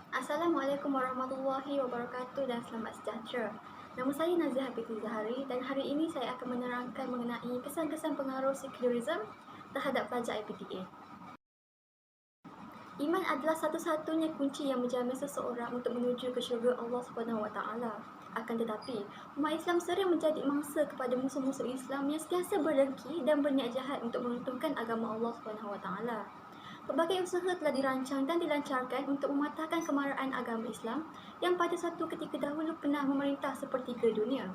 Assalamualaikum warahmatullahi wabarakatuh dan selamat sejahtera. Nama saya Naziha Binti Zahari dan hari ini saya akan menerangkan mengenai kesan-kesan pengaruh sekularisme terhadap pelajar IPTA. Iman adalah satu-satunya kunci yang menjamin seseorang untuk menuju ke syurga Allah SWT. Akan tetapi, umat Islam sering menjadi mangsa kepada musuh-musuh Islam yang sentiasa berdengki dan berniat jahat untuk meruntuhkan agama Allah SWT. Pelbagai usaha telah dirancang dan dilancarkan untuk mematahkan kemarahan agama Islam yang pada satu ketika dahulu pernah memerintah sepertiga dunia.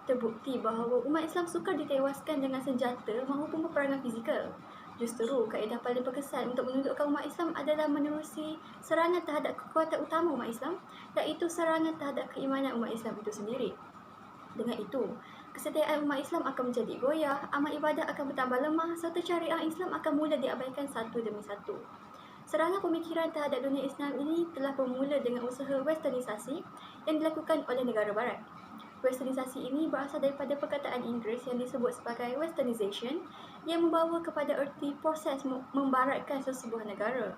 Terbukti bahawa umat Islam sukar ditewaskan dengan senjata maupun peperangan fizikal. Justru, kaedah paling berkesan untuk menundukkan umat Islam adalah menerusi serangan terhadap kekuatan utama umat Islam, iaitu serangan terhadap keimanan umat Islam itu sendiri. Dengan itu, kesetiaan umat Islam akan menjadi goyah, amal ibadah akan bertambah lemah serta syariah Islam akan mula diabaikan satu demi satu. Serangan pemikiran terhadap dunia Islam ini telah bermula dengan usaha westernisasi yang dilakukan oleh negara barat. Westernisasi ini berasal daripada perkataan Inggeris yang disebut sebagai westernization yang membawa kepada erti proses membaratkan sesebuah negara.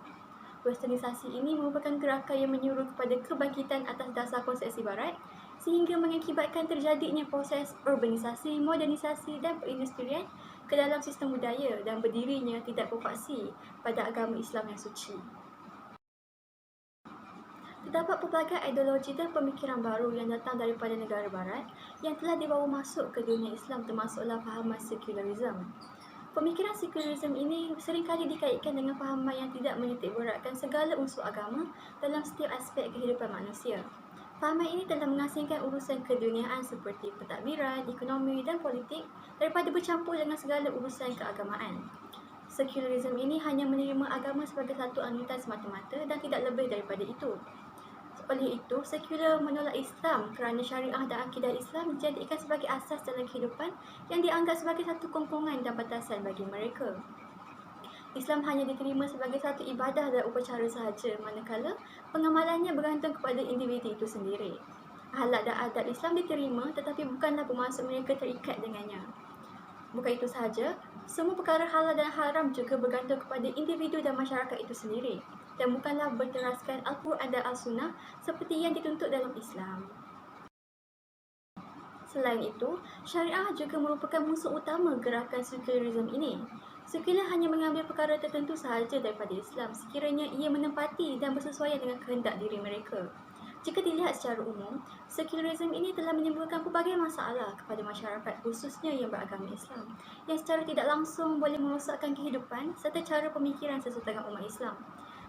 Westernisasi ini merupakan gerakan yang menyuruh kepada kebangkitan atas dasar konsepsi barat sehingga mengakibatkan terjadinya proses urbanisasi, modernisasi dan perindustrian ke dalam sistem budaya dan berdirinya tidak berfaksi pada agama Islam yang suci. Terdapat pelbagai ideologi dan pemikiran baru yang datang daripada negara barat yang telah dibawa masuk ke dunia Islam termasuklah fahaman sekularisme. Pemikiran sekularisme ini seringkali dikaitkan dengan fahaman yang tidak menitik beratkan segala unsur agama dalam setiap aspek kehidupan manusia. Fahaman ini telah mengasingkan urusan keduniaan seperti pentadbiran, ekonomi dan politik daripada bercampur dengan segala urusan keagamaan. Sekularisme ini hanya menerima agama sebagai satu anutan semata-mata dan tidak lebih daripada itu. Oleh itu, sekular menolak Islam kerana syariah dan akidah Islam dijadikan sebagai asas dalam kehidupan yang dianggap sebagai satu kongkongan dan batasan bagi mereka. Islam hanya diterima sebagai satu ibadah dan upacara sahaja, manakala pengamalannya bergantung kepada individu itu sendiri. Akhlak dan adab Islam diterima tetapi bukanlah bermaksud mereka terikat dengannya. Bukan itu sahaja, semua perkara halal dan haram juga bergantung kepada individu dan masyarakat itu sendiri dan bukanlah berteraskan Al-Quran dan Al-Sunnah seperti yang dituntut dalam Islam. Selain itu, syariah juga merupakan musuh utama gerakan sekularisme ini. Sekular hanya mengambil perkara tertentu sahaja daripada Islam sekiranya ia menempati dan bersesuaian dengan kehendak diri mereka. Jika dilihat secara umum, sekularisme ini telah menimbulkan pelbagai masalah kepada masyarakat khususnya yang beragama Islam yang secara tidak langsung boleh merosakkan kehidupan serta cara pemikiran sesetengah umat Islam.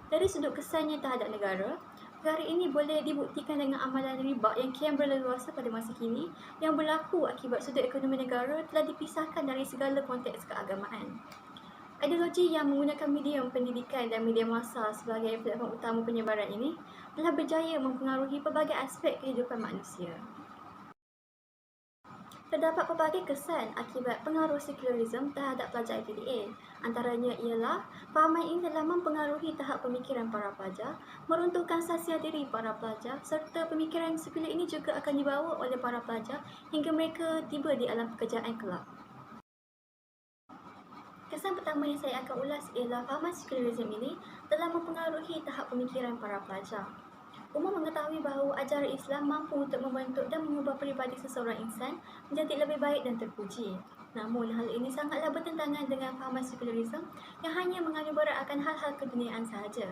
Dari sudut kesannya terhadap negara, perkara ini boleh dibuktikan dengan amalan riba yang kian berleluasa pada masa kini yang berlaku akibat sudut ekonomi negara telah dipisahkan dari segala konteks keagamaan. Ideologi yang menggunakan medium pendidikan dan media massa sebagai platform utama penyebaran ini telah berjaya mempengaruhi pelbagai aspek kehidupan manusia. Terdapat pelbagai kesan akibat pengaruh sekularisme terhadap pelajar IPTA. Antaranya ialah fahaman ini telah mempengaruhi tahap pemikiran para pelajar, meruntuhkan sasiah diri para pelajar serta pemikiran sekular ini juga akan dibawa oleh para pelajar hingga mereka tiba di alam pekerjaan kelak. Kesan pertama yang saya akan ulas ialah fahaman sekularisme ini telah mempengaruhi tahap pemikiran para pelajar. Umum mengetahui bahawa ajaran Islam mampu untuk membentuk dan mengubah peribadi seseorang insan menjadi lebih baik dan terpuji. Namun, hal ini sangatlah bertentangan dengan fahaman sekularisme yang hanya mengambil berat akan hal-hal keduniaan sahaja.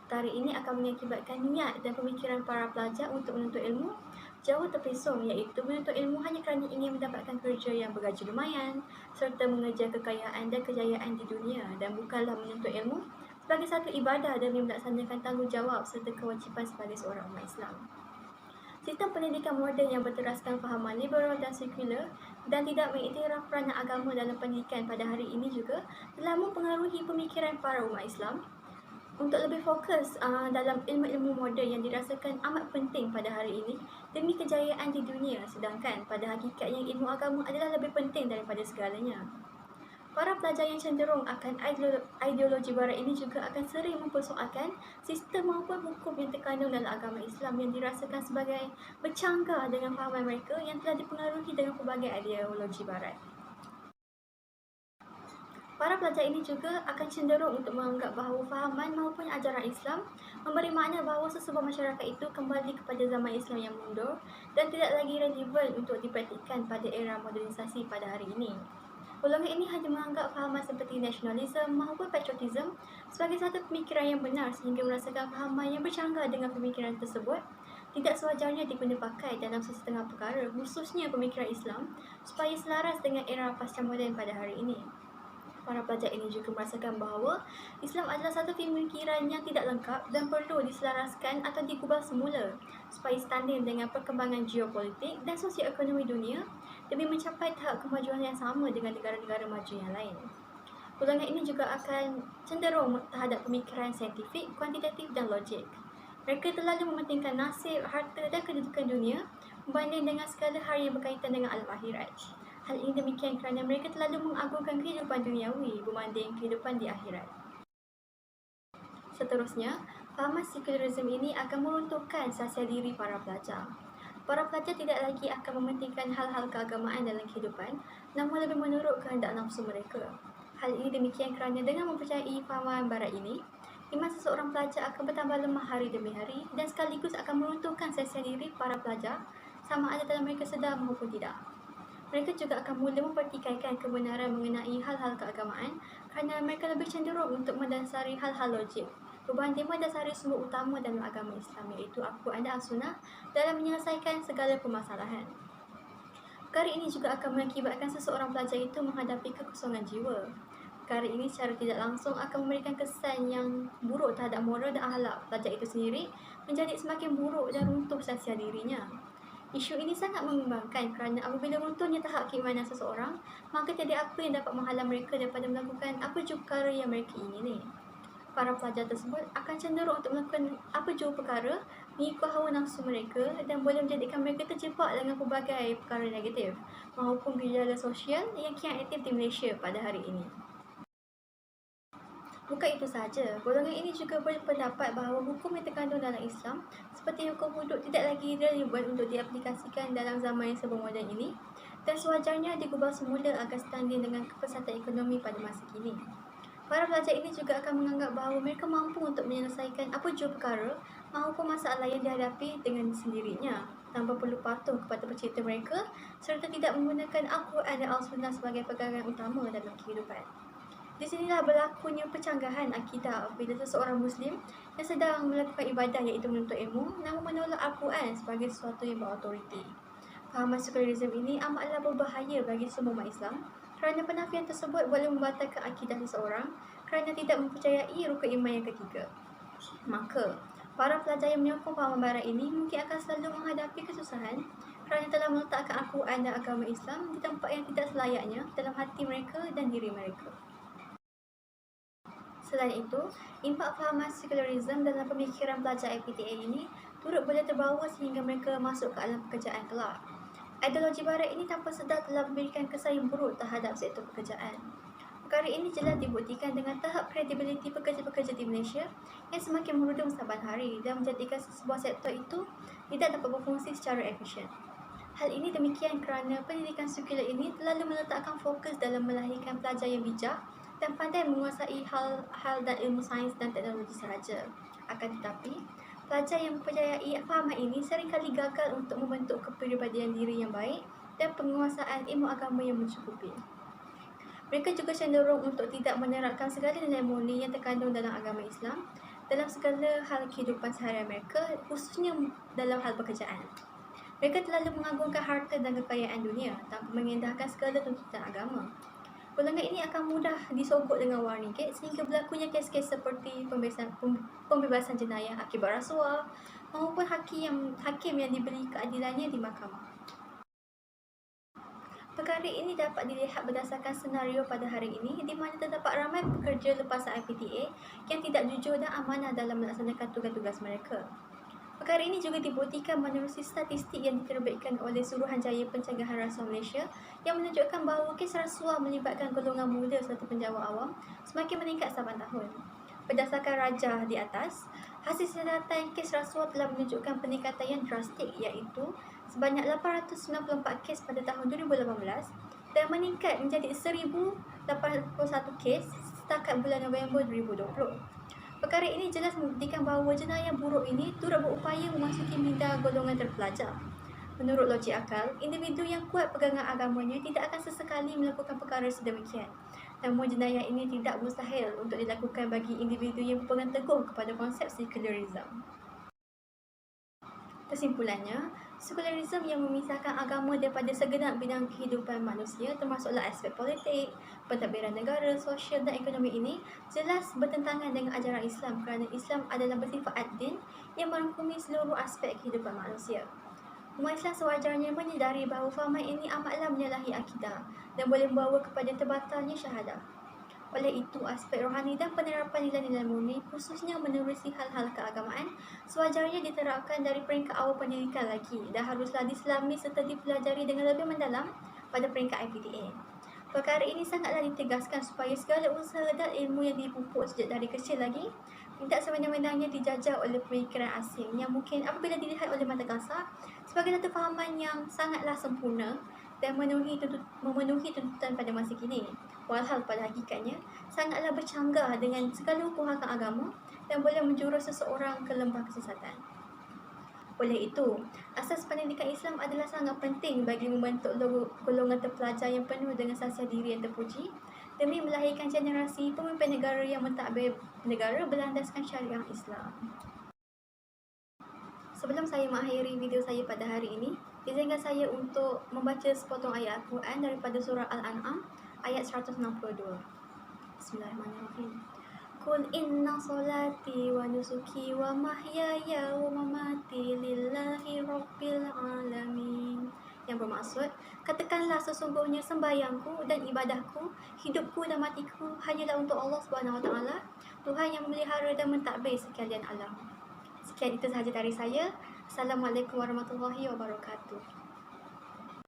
Perkara ini akan mengakibatkan niat dan pemikiran para pelajar untuk menuntut ilmu jauh terpesong, iaitu menuntut ilmu hanya kerana ingin mendapatkan kerja yang bergaji lumayan serta mengejar kekayaan dan kejayaan di dunia dan bukanlah menuntut ilmu sebagai satu ibadah demi melaksanakan tanggungjawab serta kewajipan sebagai seorang umat Islam. Sistem pendidikan moden yang berteraskan fahaman liberal dan sekular dan tidak mengiktiraf peranan agama dalam pendidikan pada hari ini juga telah mempengaruhi pemikiran para umat Islam untuk lebih fokus dalam ilmu-ilmu moden yang dirasakan amat penting pada hari ini demi kejayaan di dunia, sedangkan pada hakikatnya ilmu agama adalah lebih penting daripada segalanya. Para pelajar yang cenderung akan ideologi barat ini juga akan sering mempersoalkan sistem maupun hukum yang terkandung dalam agama Islam yang dirasakan sebagai bercanggah dengan fahaman mereka yang telah dipengaruhi dengan pelbagai ideologi barat. Para pelajar ini juga akan cenderung untuk menganggap bahawa fahaman maupun ajaran Islam memberi makna bahawa sesebuah masyarakat itu kembali kepada zaman Islam yang mundur dan tidak lagi relevan untuk dipraktikkan pada era modernisasi pada hari ini. Golongan ini hanya menganggap fahaman seperti nasionalisme maupun patriotisme sebagai satu pemikiran yang benar sehingga merasakan fahaman yang bercanggah dengan pemikiran tersebut tidak sewajarnya diguna pakai dalam sesetengah perkara, khususnya pemikiran Islam, supaya selaras dengan era pasca moden pada hari ini. Para pelajar ini juga merasakan bahawa Islam adalah satu pemikiran yang tidak lengkap dan perlu diselaraskan atau digubah semula supaya standing dengan perkembangan geopolitik dan sosioekonomi dunia demi mencapai tahap kemajuan yang sama dengan negara-negara maju yang lain. Golongan ini juga akan cenderung terhadap pemikiran saintifik, kuantitatif dan logik. Mereka terlalu mementingkan nasib, harta dan kedudukan dunia berbanding dengan segala hal yang berkaitan dengan alam akhirat. Hal ini demikian kerana mereka terlalu mengagungkan kehidupan duniawi berbanding kehidupan di akhirat. Seterusnya, fahaman sekularisme ini akan meruntuhkan sasial diri para pelajar. Para pelajar tidak lagi akan mementingkan hal-hal keagamaan dalam kehidupan, namun lebih menurut kehendak nafsu mereka. Hal ini demikian kerana dengan mempercayai fahaman barat ini, iman seseorang pelajar akan bertambah lemah hari demi hari dan sekaligus akan meruntuhkan sasial diri para pelajar sama ada dalam mereka sedar maupun tidak. Mereka juga akan mula mempertikaikan kebenaran mengenai hal-hal keagamaan kerana mereka lebih cenderung untuk mendasari hal-hal logik berbanding mendasari sumber utama dalam agama Islam iaitu Al-Quran dan As-Sunnah dalam menyelesaikan segala permasalahan. Perkara ini juga akan mengakibatkan seseorang pelajar itu menghadapi kekosongan jiwa. Perkara ini secara tidak langsung akan memberikan kesan yang buruk terhadap moral dan akhlak pelajar itu sendiri menjadi semakin buruk dan runtuh sasial dirinya. Isu ini sangat membimbangkan kerana apabila runtuhnya tahap keimanan seseorang, maka tiada apa yang dapat menghalang mereka daripada melakukan apa jua perkara yang mereka ingini. Para pelajar tersebut akan cenderung untuk melakukan apa jua perkara mengikut hawa nafsu mereka dan boleh menjadikan mereka terjebak dengan pelbagai perkara negatif maupun gejala sosial yang kian aktif di Malaysia pada hari ini. Bukan itu sahaja, golongan ini juga berpendapat bahawa hukum yang terkandung dalam Islam seperti hukum hudud tidak lagi relevan untuk diaplikasikan dalam zaman yang serba moden ini dan sewajarnya digubah semula agar standing dengan kepesatan ekonomi pada masa kini. Para pelajar ini juga akan menganggap bahawa mereka mampu untuk menyelesaikan apa jua perkara maupun masalah yang dihadapi dengan sendirinya tanpa perlu patuh kepada pencipta mereka serta tidak menggunakan Al-Quran dan Al-Sunnah sebagai pegangan utama dalam kehidupan. Di sinilah berlakunya pencanggahan akidah bila seseorang Muslim yang sedang melakukan ibadah iaitu menuntut ilmu namun menolak Al-Quran sebagai sesuatu yang berautoriti. Fahaman sekularisme ini amatlah berbahaya bagi semua umat Islam kerana penafian tersebut boleh membatalkan akidah seseorang kerana tidak mempercayai rukun iman yang ketiga. Maka, para pelajar yang menyokong fahaman barat ini mungkin akan selalu menghadapi kesusahan kerana telah meletakkan Al-Quran dan agama Islam di tempat yang tidak selayaknya dalam hati mereka dan diri mereka. Selain itu, impak fahaman sekularisme dalam pemikiran pelajar IPTA ini turut boleh terbawa sehingga mereka masuk ke alam pekerjaan kelak. Ideologi barat ini tanpa sedar telah memberikan kesan yang buruk terhadap sektor pekerjaan. Perkara ini jelas dibuktikan dengan tahap kredibiliti pekerja-pekerja di Malaysia yang semakin merudum saban hari dan menjadikan sebuah sektor itu tidak dapat berfungsi secara efisien. Hal ini demikian kerana pendidikan sekular ini terlalu meletakkan fokus dalam melahirkan pelajar yang bijak dan pandai menguasai hal-hal dan ilmu sains dan teknologi sahaja. Akan tetapi, pelajar yang mempercayai fahaman ini seringkali gagal untuk membentuk kepribadian diri yang baik dan penguasaan ilmu agama yang mencukupi. Mereka juga cenderung untuk tidak menerapkan segala nilai murni yang terkandung dalam agama Islam dalam segala hal kehidupan seharian mereka, khususnya dalam hal pekerjaan. Mereka terlalu mengagungkan harta dan kekayaan dunia tanpa mengindahkan segala tuntutan agama. Golongan ini akan mudah disogok dengan wang ringgit sehingga berlakunya kes-kes seperti pembebasan jenayah akibat rasuah maupun hakim yang diberi keadilannya di mahkamah. Perkara ini dapat dilihat berdasarkan senario pada hari ini di mana terdapat ramai pekerja lepasan IPTA yang tidak jujur dan amanah dalam melaksanakan tugas-tugas mereka. Perkara ini juga dibuktikan menerusi statistik yang diterbitkan oleh Suruhanjaya Pencegahan Rasuah Malaysia yang menunjukkan bahawa kes rasuah melibatkan golongan muda serta penjawat awam semakin meningkat saban tahun. Berdasarkan rajah di atas, hasil siasatan kes rasuah telah menunjukkan peningkatan yang drastik iaitu sebanyak 894 kes pada tahun 2018 dan meningkat menjadi 1,000 81 kes setakat bulan November 2020. Perkara ini jelas membuktikan bahawa jenayah buruk ini turut berupaya memasuki minda golongan terpelajar. Menurut logik akal, individu yang kuat pegangan agamanya tidak akan sesekali melakukan perkara sedemikian. Namun jenayah ini tidak mustahil untuk dilakukan bagi individu yang berpegang teguh kepada konsep sekularisme. Kesimpulannya, sekularisme yang memisahkan agama daripada segenap bidang kehidupan manusia termasuklah aspek politik, pentadbiran negara, sosial dan ekonomi ini jelas bertentangan dengan ajaran Islam kerana Islam adalah bersifat ad-din yang merangkumi seluruh aspek kehidupan manusia. Umat Islam sewajarnya menyedari bahawa farman ini amatlah menyalahi akidah dan boleh membawa kepada terbatalnya syahadah. Oleh itu, aspek rohani dan penerapan nilai-nilai murni, khususnya menerusi hal-hal keagamaan, sewajarnya diterapkan dari peringkat awal pendidikan lagi dan haruslah diselami serta dipelajari dengan lebih mendalam pada peringkat IPDA. Perkara ini sangatlah ditegaskan supaya segala usaha dan ilmu yang dipupuk sejak dari kecil lagi tidak sewenang-wenangnya dijajah oleh pemikiran asing yang mungkin apabila dilihat oleh mata kasar sebagai satu fahaman yang sangatlah sempurna dan memenuhi tuntutan pada masa kini. Walhal pada hakikatnya sangatlah bercanggah dengan segala hukum-hukum agama dan boleh menjurus seseorang ke lembah kesesatan. Oleh itu, asas pendidikan Islam adalah sangat penting bagi membentuk golongan terpelajar yang penuh dengan sasiah diri yang terpuji demi melahirkan generasi pemimpin negara yang mentadbir negara berlandaskan syariah Islam. Sebelum saya mengakhiri video saya pada hari ini, izinkan saya untuk membaca sepotong ayat Al-Quran daripada surah Al-An'am ayat 162. Bismillahirrahmanirrahim. Qul inna solati wa nusuki wa mahyaya wa mamati lillahi rabbil alamin. Yang bermaksud, katakanlah sesungguhnya sembahyangku dan ibadahku, hidupku dan matiku hanyalah untuk Allah Subhanahu Wa Taala, Tuhan yang memelihara dan mentadbir sekalian alam. Sekian itu sahaja dari saya. Assalamualaikum warahmatullahi wabarakatuh.